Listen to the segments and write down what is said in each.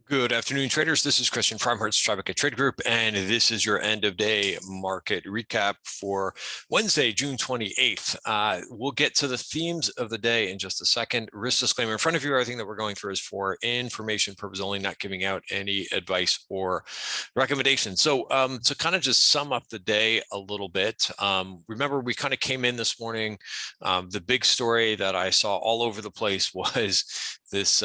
Good afternoon, traders. This is Christian from Tribeca Trade Group, and this is your end of day market recap for Wednesday, June 28th. We'll get to the themes of the day in just a second. Risk disclaimer in front of you. Everything that we're going through is for information purpose only, not giving out any advice or recommendations. So to kind of just sum up the day a little bit, remember we kind of came in this morning. The big story that I saw all over the place was this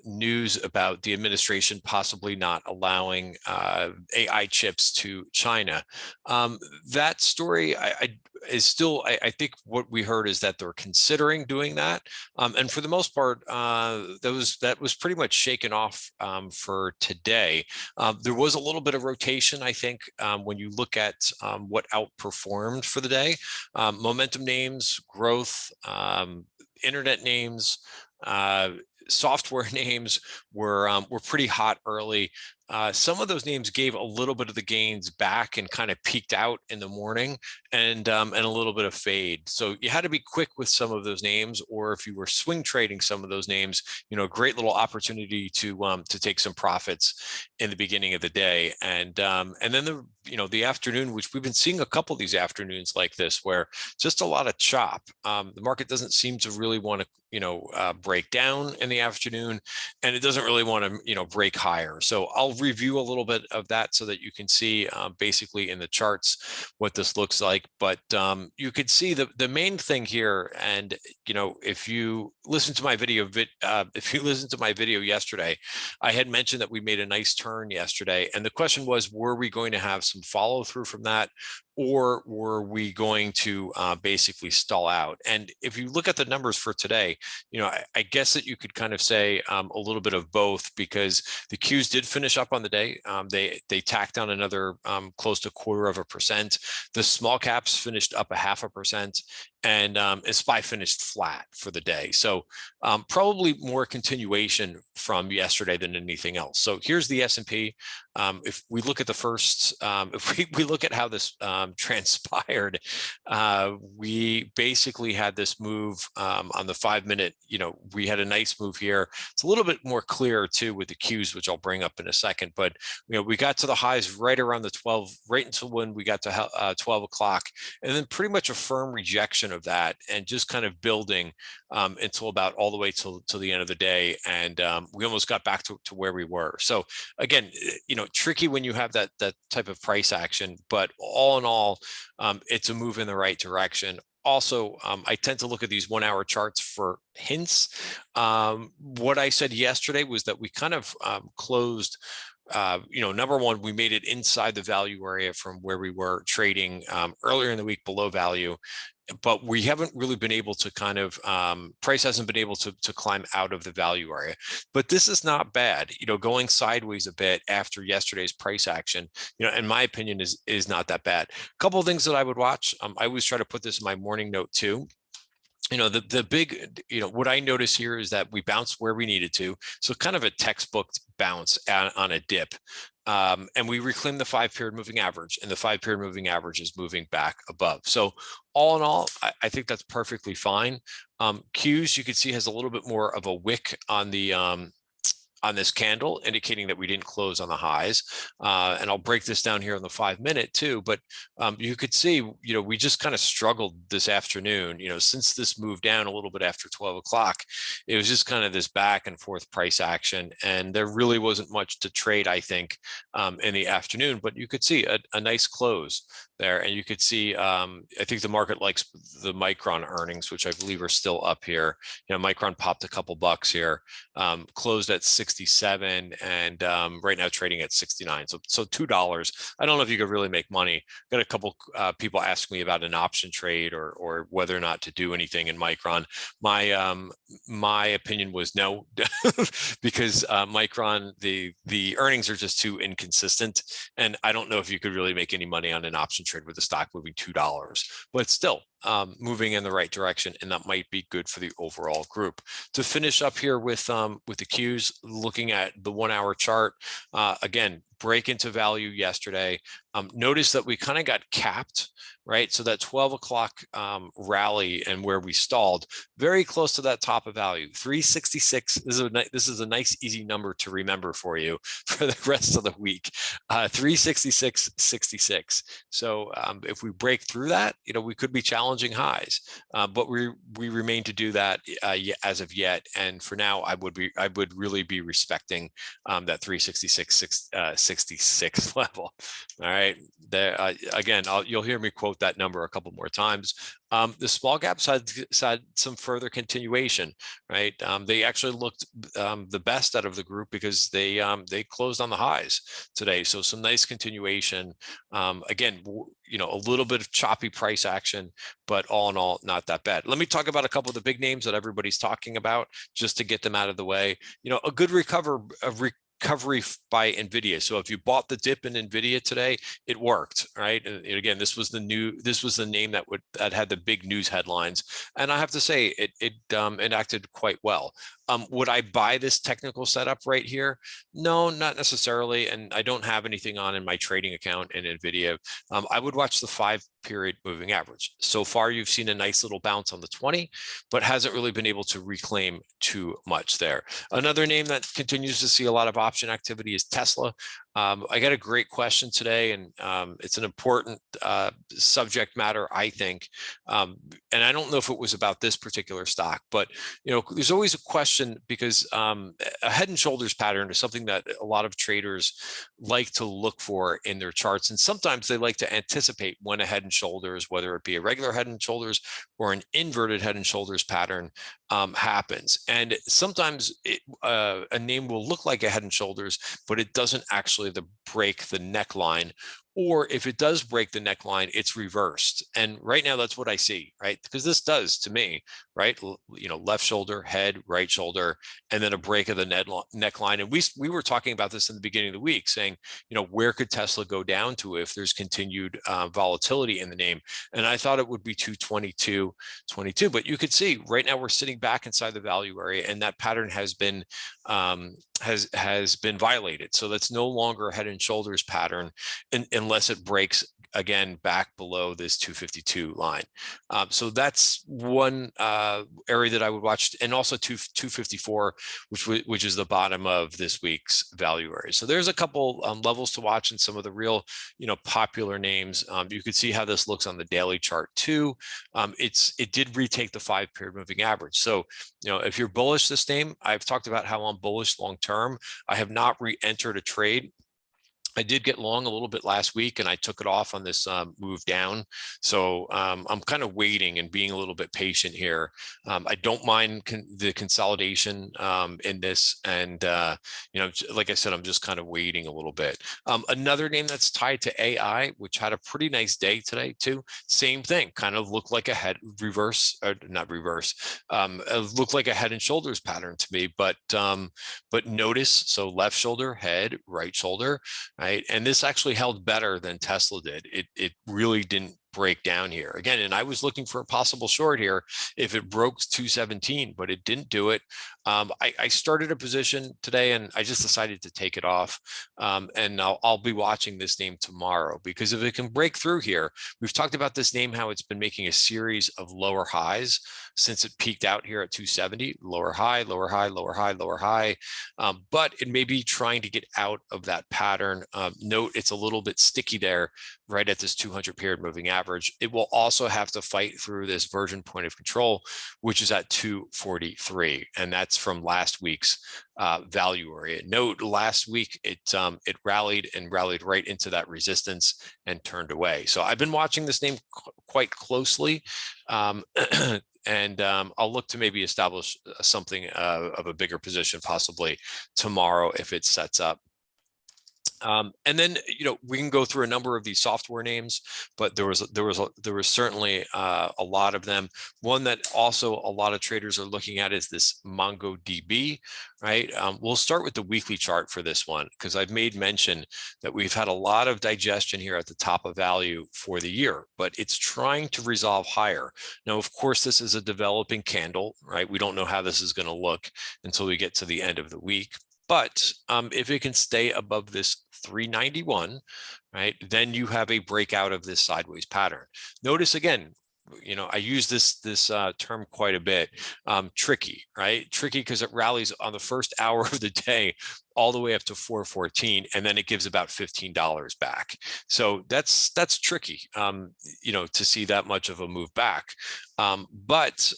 news about the administration possibly not allowing AI chips to China. That story is still, I think what we heard is that they're considering doing that. And for the most part, that was pretty much shaken off for today. There was a little bit of rotation, I think, when you look at what outperformed for the day. Momentum names, growth, internet names, software names were pretty hot early. Some of those names gave a little bit of the gains back and kind of peaked out in the morning, and a little bit of fade. So you had to be quick with some of those names, or if you were swing trading some of those names, great little opportunity to take some profits in the beginning of the day. And then the afternoon, which we've been seeing a couple of these afternoons like this, where just a lot of chop. The market doesn't seem to really want to break down in the afternoon, and it doesn't really want to break higher. So I'll review a little bit of that so that you can see basically in the charts what this looks like. But you could see the main thing here, and if you listen to my video yesterday, I had mentioned that we made a nice turn yesterday, and the question was, were we going to have some follow through from that, or were we going to basically stall out? And if you look at the numbers for today, I guess that you could kind of say a little bit of both, because the Qs did finish up on the day. They tacked on another close to 0.25%. The small caps finished up 0.5%, and SPY finished flat for the day. So probably more continuation from yesterday than anything else. So here's the S&P. If we look at the first, if we look at how this transpired, we basically had this move on the 5-minute. We had a nice move here. It's a little bit more clear too with the Qs, which I'll bring up in a second. But we got to the highs right around the 12, right until when we got to 12 o'clock, and then pretty much a firm rejection of that, and just kind of building until about all the way till the end of the day, and we almost got back to where we were. So again, tricky when you have that type of price action, but all in all, it's a move in the right direction. Also, I tend to look at these 1-hour charts for hints. What I said yesterday was that we kind of closed. Number one, we made it inside the value area from where we were trading earlier in the week below value, but we haven't really been able to kind of, price hasn't been able to climb out of the value area. But this is not bad. Going sideways a bit after yesterday's price action, in my opinion, is not that bad. A couple of things that I would watch. I always try to put this in my morning note too. The big, what I notice here is that we bounced where we needed to. So kind of a textbook bounce on a dip. And we reclaimed the 5-period moving average, and the 5-period moving average is moving back above. So all in all, I think that's perfectly fine. Qs, you can see, has a little bit more of a wick on the on this candle, indicating that we didn't close on the highs. And I'll break this down here on the 5-minute too, but you could see, we just kind of struggled this afternoon, since this moved down a little bit after 12 o'clock, it was just kind of this back and forth price action. And there really wasn't much to trade, I think, in the afternoon, but you could see a nice close there. And you could see, I think the market likes the Micron earnings, which I believe are still up here. Micron popped a couple bucks here, closed at 67, and right now trading at 69. So $2. I don't know if you could really make money. Got a couple people ask me about an option trade or whether or not to do anything in Micron. My opinion was no, because Micron, the earnings are just too inconsistent, and I don't know if you could really make any money on an option trade with the stock moving $2. But still, moving in the right direction, and that might be good for the overall group. To finish up here with the Qs, looking at the 1-hour chart, again, break into value yesterday. Notice that we kind of got capped, right? So that 12 o'clock rally and where we stalled, very close to that top of value, 366. This is a nice, easy number to remember for you for the rest of the week, 366.66. So if we break through that, we could be challenging highs, but we remain to do that as of yet. And for now, I would really be respecting that 366.66 level. All right. There again, you'll hear me quote that number a couple more times. The small gaps had some further continuation, right? They actually looked the best out of the group because they closed on the highs today. So some nice continuation. Again, a little bit of choppy price action, but all in all, not that bad. Let me talk about a couple of the big names that everybody's talking about just to get them out of the way. A good recovery by NVIDIA. So if you bought the dip in NVIDIA today, it worked, right? And again, this was the name that had the big news headlines, and I have to say it acted quite well. Would I buy this technical setup right here? No, not necessarily, and I don't have anything on in my trading account in NVIDIA. I would watch the 5-period moving average. So far, you've seen a nice little bounce on the 20, but hasn't really been able to reclaim too much there. Another name that continues to see a lot of option activity is Tesla. I got a great question today, and it's an important subject matter, I think. And I don't know if it was about this particular stock, but there's always a question because a head and shoulders pattern is something that a lot of traders like to look for in their charts, and sometimes they like to anticipate when a head and shoulders, whether it be a regular head and shoulders or an inverted head and shoulders pattern, happens. And sometimes a name will look like a head and shoulders, but it doesn't actually break the neckline, or if it does break the neckline, it's reversed. And right now that's what I see, right? Because this does to me, right? Left shoulder, head, right shoulder, and then a break of the neckline. And we were talking about this in the beginning of the week, saying, where could Tesla go down to if there's continued volatility in the name? And I thought it would be 222.22, but you could see right now we're sitting back inside the value area, and that pattern has been violated. So that's no longer a head and shoulders pattern unless it breaks again back below this 252 line. So that's one area that I would watch, and also 254, which is the bottom of this week's value area. So there's a couple levels to watch, and some of the real popular names. You could see how this looks on the daily chart too. It did retake the 5-period moving average. So if you're bullish this name, I've talked about how I'm bullish long term. I have not re-entered a trade. I did get long a little bit last week, and I took it off on this move down. So I'm kind of waiting and being a little bit patient here. I don't mind the consolidation in this, and like I said, I'm just kind of waiting a little bit. Another name that's tied to AI, which had a pretty nice day today too. Same thing, kind of looked like a head reverse, or not reverse. It looked like a head and shoulders pattern to me, but notice, so left shoulder, head, right shoulder. Right. And this actually held better than Tesla did. It really didn't break down here again. And I was looking for a possible short here if it broke 217, but it didn't do it. I started a position today, and I just decided to take it off. And I'll be watching this name tomorrow, because if it can break through here, we've talked about this name, how it's been making a series of lower highs since it peaked out here at 270, lower high, lower high, lower high, lower high. But it may be trying to get out of that pattern. Note it's a little bit sticky there, right at this 200-period moving average. It will also have to fight through this version point of control, which is at 243, and that's from last week's value area. Note last week it rallied right into that resistance and turned away. So I've been watching this name quite closely. And I'll look to maybe establish something of a bigger position possibly tomorrow if it sets up. And then, we can go through a number of these software names, but there was certainly a lot of them. One that also a lot of traders are looking at is this MongoDB, right? We'll start with the weekly chart for this one, because I've made mention that we've had a lot of digestion here at the top of value for the year, but it's trying to resolve higher. Now, of course, this is a developing candle, right? We don't know how this is going to look until we get to the end of the week. But if it can stay above this 391, right, then you have a breakout of this sideways pattern. Notice again, I use this term quite a bit. Tricky, right? Tricky because it rallies on the first hour of the day all the way up to 414, and then it gives about $15 back. So that's tricky, to see that much of a move back. But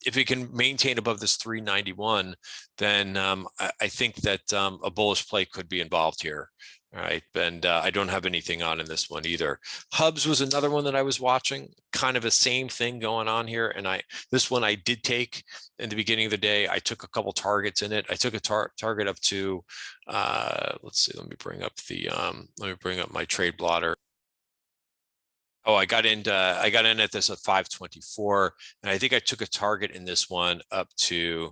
if it can maintain above this 391, then I think that a bullish play could be involved here. All right, and I don't have anything on in this one either. Hubs was another one that I was watching, kind of a same thing going on here. And this one I did take in the beginning of the day. I took a couple targets in it. I took a target up to, let's see, let me bring up my trade blotter. Oh, I got in at this at 524, and I think I took a target in this one up to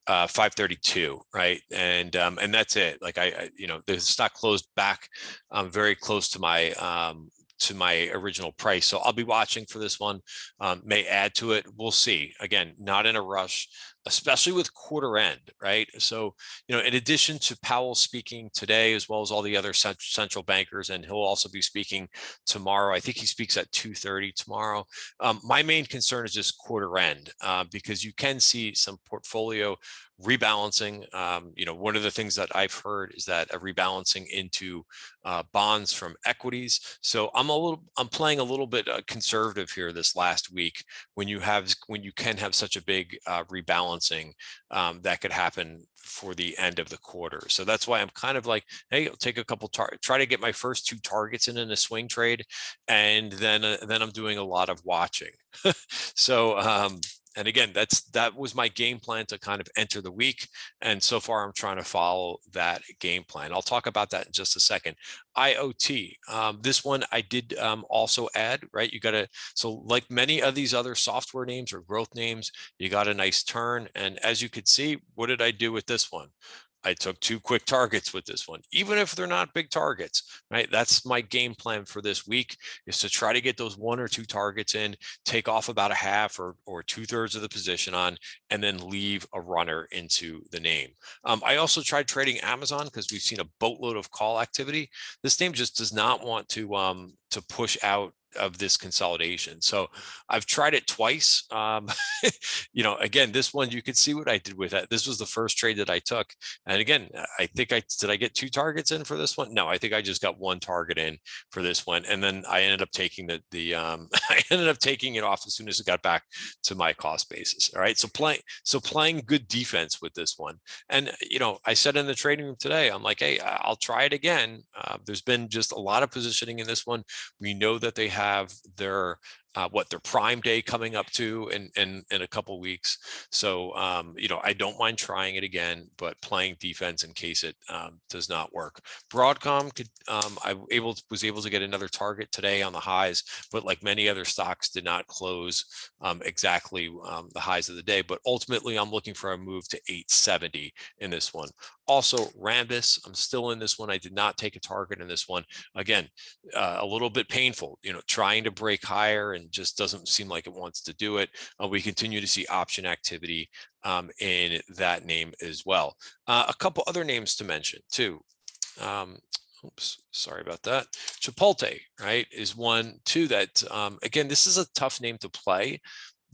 532, right? And that's it. Like the stock closed back very close to my original price. So I'll be watching for this one. May add to it. We'll see. Again, not in a rush, especially with quarter end, right? So, in addition to Powell speaking today, as well as all the other central bankers, and he'll also be speaking tomorrow. I think he speaks at 2:30 tomorrow. My main concern is just quarter end, because you can see some portfolio rebalancing. One of the things that I've heard is that a rebalancing into bonds from equities. So I'm playing a little bit conservative here this last week when you can have such a big rebalancing that could happen for the end of the quarter. So that's why I'm kind of like, hey, I'll take a couple try to get my first 2 targets in a swing trade, and then I'm doing a lot of watching. So and again, that was my game plan to kind of enter the week. And so far, I'm trying to follow that game plan. I'll talk about that in just a second. IoT, this one I did also add, right? So like many of these other software names or growth names, you got a nice turn. And as you could see, what did I do with this one? I took 2 quick targets with this one, even if they're not big targets, right? That's my game plan for this week, is to try to get those 1 or 2 targets in, take off about a half or 2/3 of the position on, and then leave a runner into the name. I also tried trading Amazon because we've seen a boatload of call activity. This name just does not want to push out of this consolidation. So I've tried it twice. Again, this one, you could see what I did with that. This was the first trade that I took. And again, I think did I get 2 targets in for this one? No, I think I just got 1 target in for this one. And then I ended up taking I ended up taking it off as soon as it got back to my cost basis. All right. So playing good defense with this one. And, I said in the trading room today, I'm like, hey, I'll try it again. There's been just a lot of positioning in this one. We know that they have their prime day coming up to in a couple weeks. So I don't mind trying it again, but playing defense in case it does not work. Broadcom was able to get another target today on the highs, but like many other stocks, did not close exactly the highs of the day. But ultimately, I'm looking for a move to 870 in this one. Also, RMBS, I'm still in this one. I did not take a target in this one. Again, a little bit painful, trying to break higher and just doesn't seem like it wants to do it. We continue to see option activity in that name as well. A couple other names to mention too. Oops, sorry about that. Chipotle, right, is one too that, again, this is a tough name to play,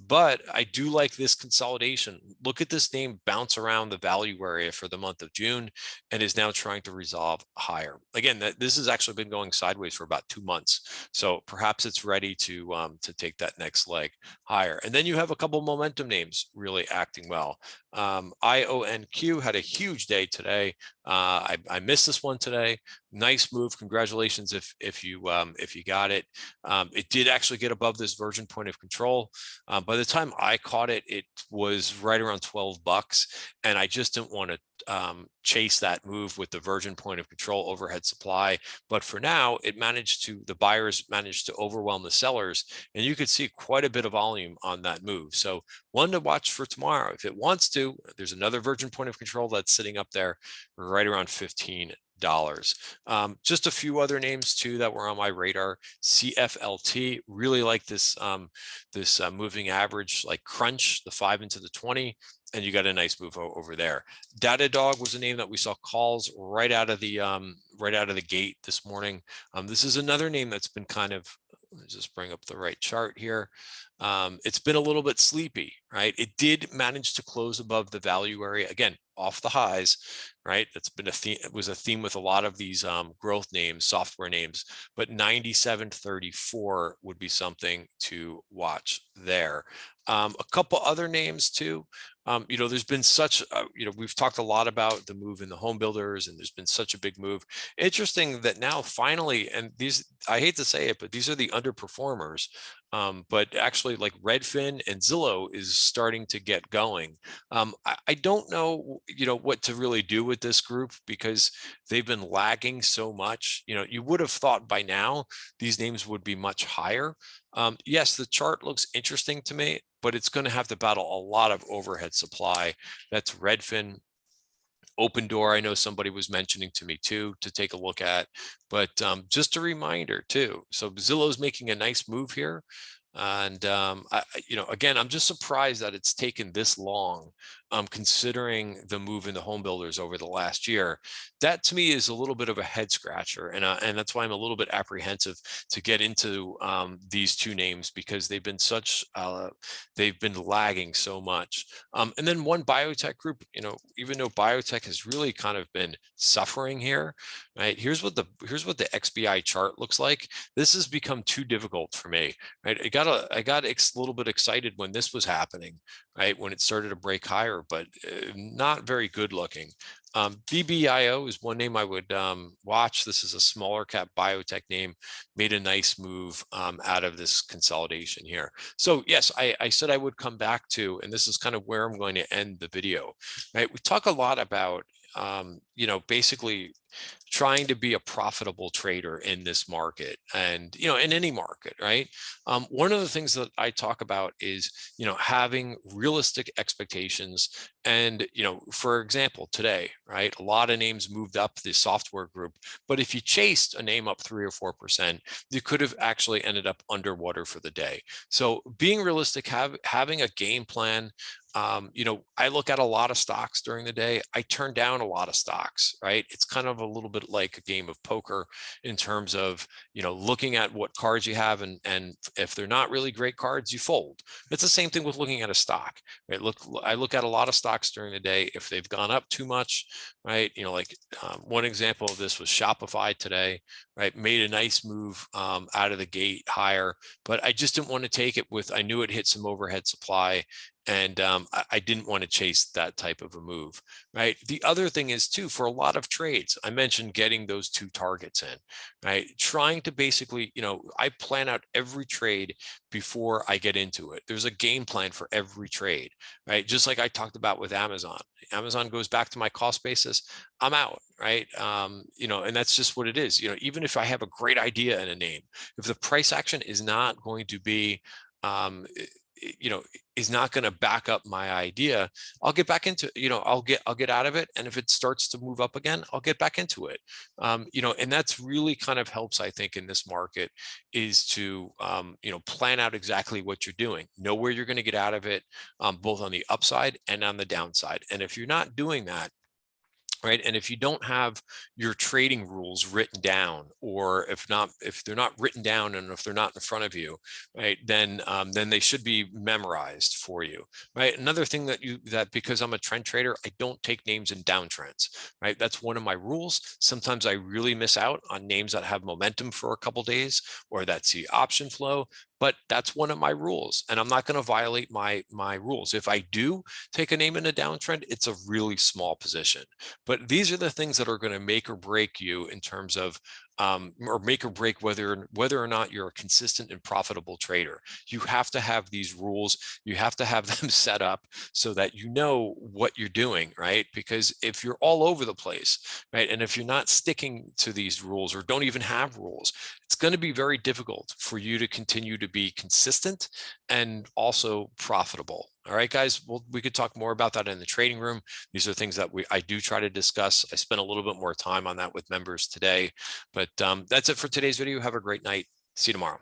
but I do like this consolidation. Look at this name bounce around the value area for the month of June and is now trying to resolve higher. Again, this has actually been going sideways for about 2 months. So perhaps it's ready to take that next leg higher. And then you have a couple momentum names really acting well. IONQ had a huge day today. I missed this one today. Nice move. Congratulations if you got it. It did actually get above this version point of control. By the time I caught it, it was right around $12, and I just didn't want to chase that move with the version point of control overhead supply. But for now, the buyers managed to overwhelm the sellers, and you could see quite a bit of volume on that move. So one to watch for tomorrow. If it wants to, there's another version point of control that's sitting up there right around $15. Just a few other names too that were on my radar. CFLT, really like this moving average, like crunch the 5 into the 20. and you got a nice move over there. Datadog was a name that we saw calls right out of the gate this morning. This is another name that's been kind of, let's just bring up the right chart here. It's been a little bit sleepy, right? It did manage to close above the value area again, off the highs, right? That's been a theme. It was a theme with a lot of these growth names, software names, but 97.34 would be something to watch there. A couple other names too. There's been such, we've talked a lot about the move in the home builders, and there's been such a big move. Interesting that now finally, and these, I hate to say it, but these are the underperformers. But actually, like Redfin and Zillow is starting to get going. I don't know, what to really do with this group because they've been lagging so much. You would have thought by now these names would be much higher. Yes, the chart looks interesting to me, but it's going to have to battle a lot of overhead supply. That's Redfin. Open Door, I know somebody was mentioning to me too, to take a look at, but just a reminder too. So Zillow's making a nice move here. And, again, I'm just surprised that it's taken this long, considering the move in the home builders over the last year. That to me is a little bit of a head scratcher. And that's why I'm a little bit apprehensive to get into these two names, because they've been they've been lagging so much. And then one biotech group, even though biotech has really kind of been suffering here, right? Here's what the XBI chart looks like. This has become too difficult for me, right? I got a little bit excited when this was happening, right? When it started to break higher, but not very good looking. BBIO is one name I would watch. This is a smaller cap biotech name, made a nice move out of this consolidation here. So yes, I said I would come back to, and this is kind of where I'm going to end the video, right? We talk a lot about, basically trying to be a profitable trader in this market, and in any market, right? One of the things that I talk about is having realistic expectations. And for example, today, right, a lot of names moved up the software group, but if you chased a name up 3 or 4%, you could have actually ended up underwater for the day. So being realistic, having a game plan. I look at a lot of stocks during the day. I turn down a lot of stocks, right? It's kind of a little bit like a game of poker in terms of, looking at what cards you have, and if they're not really great cards, you fold. It's the same thing with looking at a stock, right? I look at a lot of stocks during the day. If they've gone up too much, right? One example of this was Shopify today, right? Made a nice move out of the gate higher, but I just didn't want to take it I knew it hit some overhead supply. And I didn't want to chase that type of a move, right? The other thing is too, for a lot of trades, I mentioned getting those 2 targets in, right? Trying to basically, I plan out every trade before I get into it. There's a game plan for every trade, right? Just like I talked about with Amazon. Amazon goes back to my cost basis, I'm out, right? And that's just what it is. Even if I have a great idea in a name, if the price action is not going to be, is not going to back up my idea, I'll get back into, I'll get out of it. And if it starts to move up again, I'll get back into it. And that's really kind of helps, I think, in this market, is to, plan out exactly what you're doing, know where you're going to get out of it, both on the upside and on the downside. And if you're not doing that, right, and if you don't have your trading rules written down, or if they're not written down, and if they're not in front of you, right, then they should be memorized for you, right? Another thing that because I'm a trend trader, I don't take names in downtrends, right? That's one of my rules. Sometimes I really miss out on names that have momentum for a couple days, or that see option flow, but that's one of my rules, and I'm not going to violate my rules. If I do take a name in a downtrend, it's a really small position. But these are the things that are going to make or break you in terms of, or make or break whether or not you're a consistent and profitable trader. You have to have these rules. You have to have them set up so that you know what you're doing, right? Because if you're all over the place, right, and if you're not sticking to these rules, or don't even have rules, it's going to be very difficult for you to continue to be consistent and also profitable. All right, guys, well, we could talk more about that in the trading room. These are things that I do try to discuss. I spent a little bit more time on that with members today, but that's it for today's video. Have a great night. See you tomorrow.